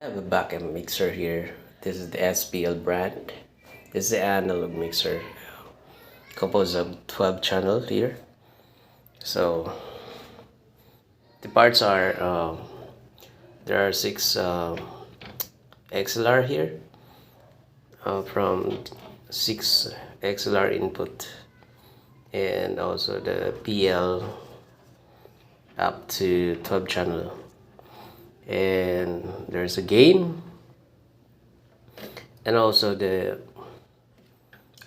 I have a backup mixer here. This is the SPL brand. This is the analog mixer composed of 12 channels here. So the parts are there are six XLR here from 6 XLR input, and also the PL up to 12 channel, and there's a gain, and also the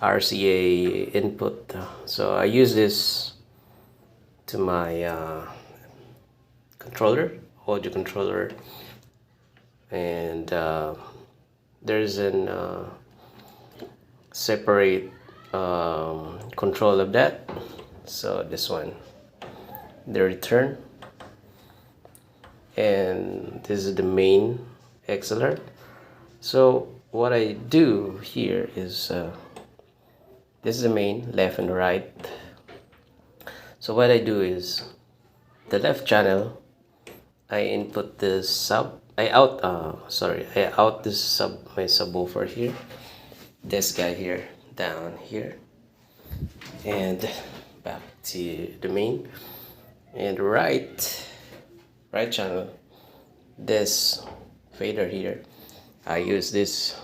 RCA input. So I use this to my controller, audio controller, and there's an separate control of that. So this one, the return, and this is the main XLR. So what I do here is this is the main, left and right. So what I do is the left channel, I input the sub, I out this my subwoofer here, this guy here, down here, and back to the main. And right channel, this fader here, I use this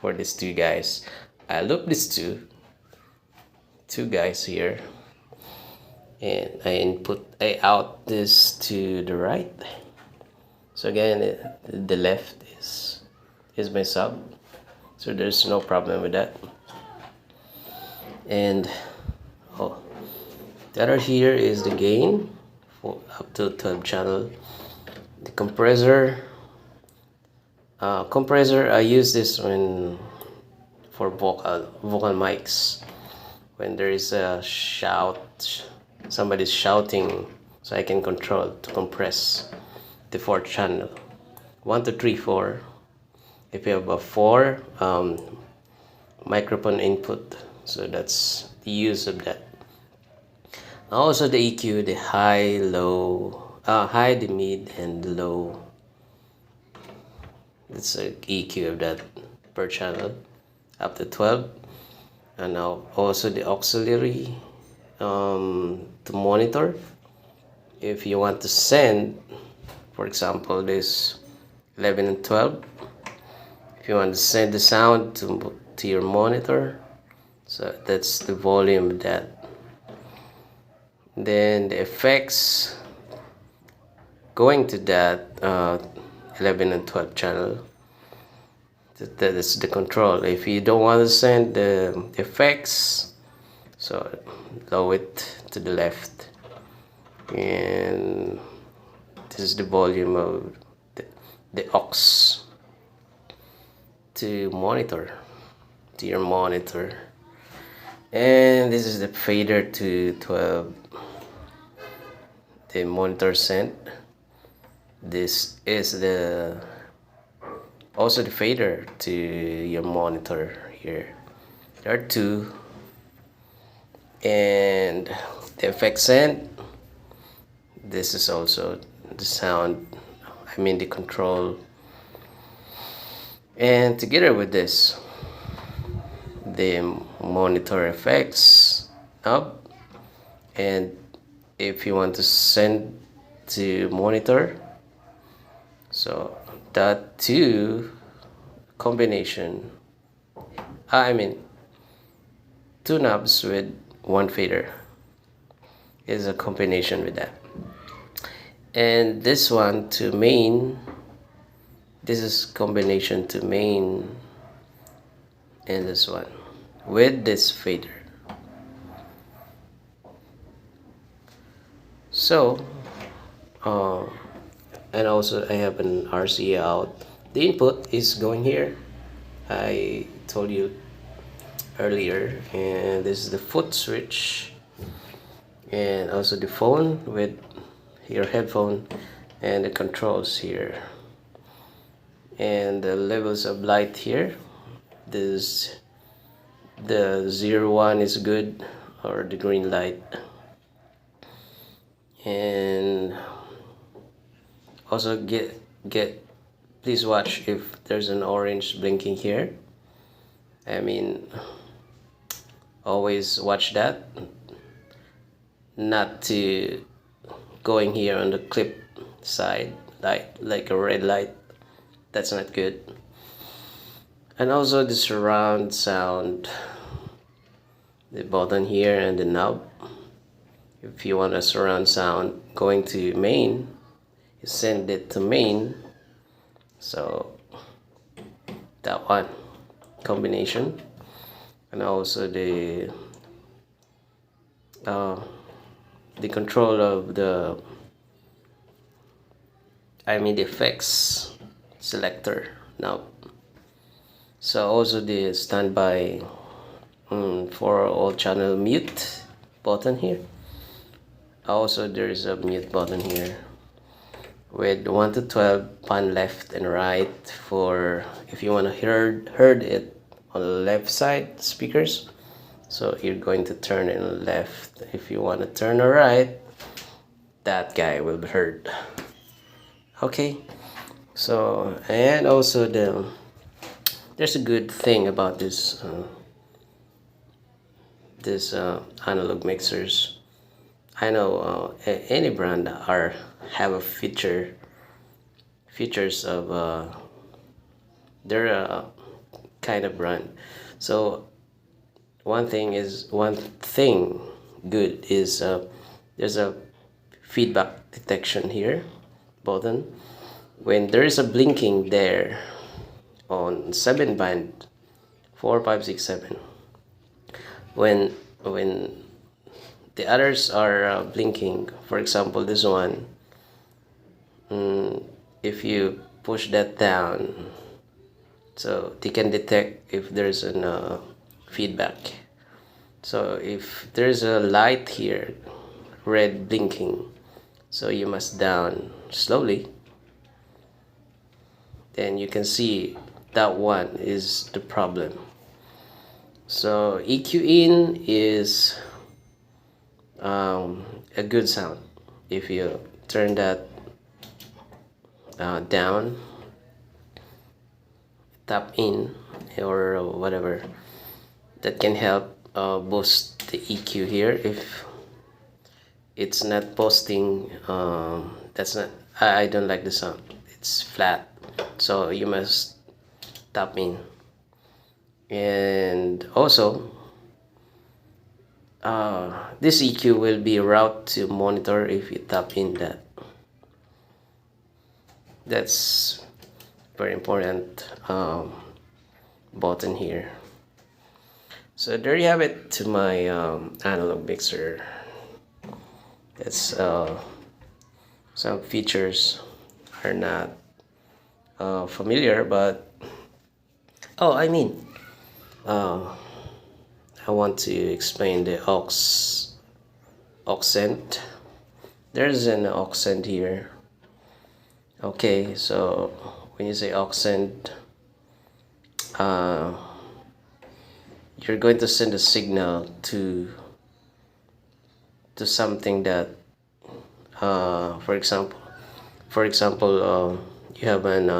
for these two guys. I loop these two guys here, and I out this to the right. So again, the left is my sub, so there's no problem with that. And the other here is the gain for up to 12 channel. The compressor, I use this when for vocal mics, when there is a shout, somebody's shouting, so I can control to compress the 4th channel, 1 2 3 4. If you have a 4 microphone input, so that's the use of that. Also the EQ, the high, low, high, the mid, and the low. It's a EQ of that per channel up to 12. And now also the auxiliary to monitor. If you want to send, for example, this 11 and 12, if you want to send the sound to your monitor, so that's the volume of that. Then the effects going to that 11 and 12 channel, that is the control. If you don't want to send the effects, so lower it to the left, and this is the volume of the aux to monitor, to your monitor. And this is the fader to 12, the monitor sent. This is also the fader to your monitor here. There are two. And the effect sent, this is also the sound, I mean the control. And together with this, the monitor effects up, and if you want to send to monitor, so that two combination, I mean two knobs with one fader is a combination with that. And this one to main, this is combination to main, and this one with this fader. So and also I have an RCA out. The input is going here, I told you earlier, and this is the foot switch, and also the phone with your headphone, and the controls here, and the levels of light here. This the 01 is good, or the green light, and also get please watch if there's an orange blinking here. I mean, always watch that, not to going here on the clip side light, like a red light. That's not good. And also the surround sound, the button here and the knob. If you want a surround sound going to main, you send it to main. So that one combination. And also the control of the the effects selector now. So also the standby for all channel mute button here. Also there's a mute button here with 1 to 12 pan left and right for if you want to heard it on the left side speakers. So you're going to turn it left. If you want to turn right, that guy will be heard. Okay, so and also there's a good thing about this analog mixers. I know any brand have a features of they're a kind of brand. So one thing good is there's a feedback detection here button. When there is a blinking there on 7 band 4, 5, 6, 7, when the others are blinking, for example this one, if you push that down, so they can detect if there's an feedback. So if there's a light here red blinking, so you must down slowly, then you can see that one is the problem. So EQ in is a good sound. If you turn that down, tap in or whatever, that can help boost the EQ here. If it's not posting, that's not, I don't like the sound, it's flat, so you must tap in. And also this EQ will be route to monitor if you tap in that. That's very important button here. So there you have it to my analog mixer. It's some features are not familiar, but I want to explain the accent. There's an accent here. Okay, so when you say accent, you're going to send a signal to something that for example you have an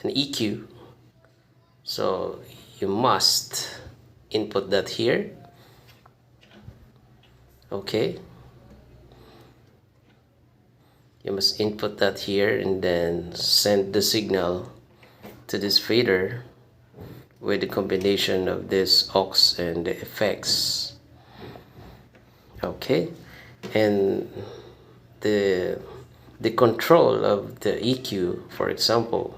EQ, so you must input that here. Okay, you must input that here and then send the signal to this fader with the combination of this aux and the effects. Okay, and the control of the EQ, for example,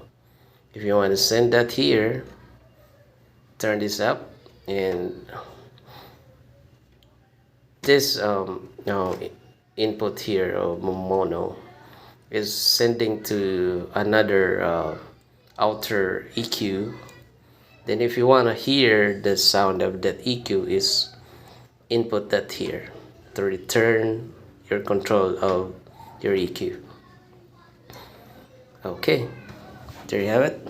if you want to send that here, turn this up, and this input here of mono is sending to another outer EQ. Then if you want to hear the sound of that EQ, is input that here to return your control of your EQ. Okay, there you have it.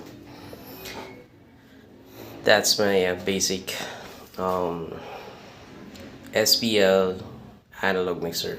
That's my basic SPL analog mixer.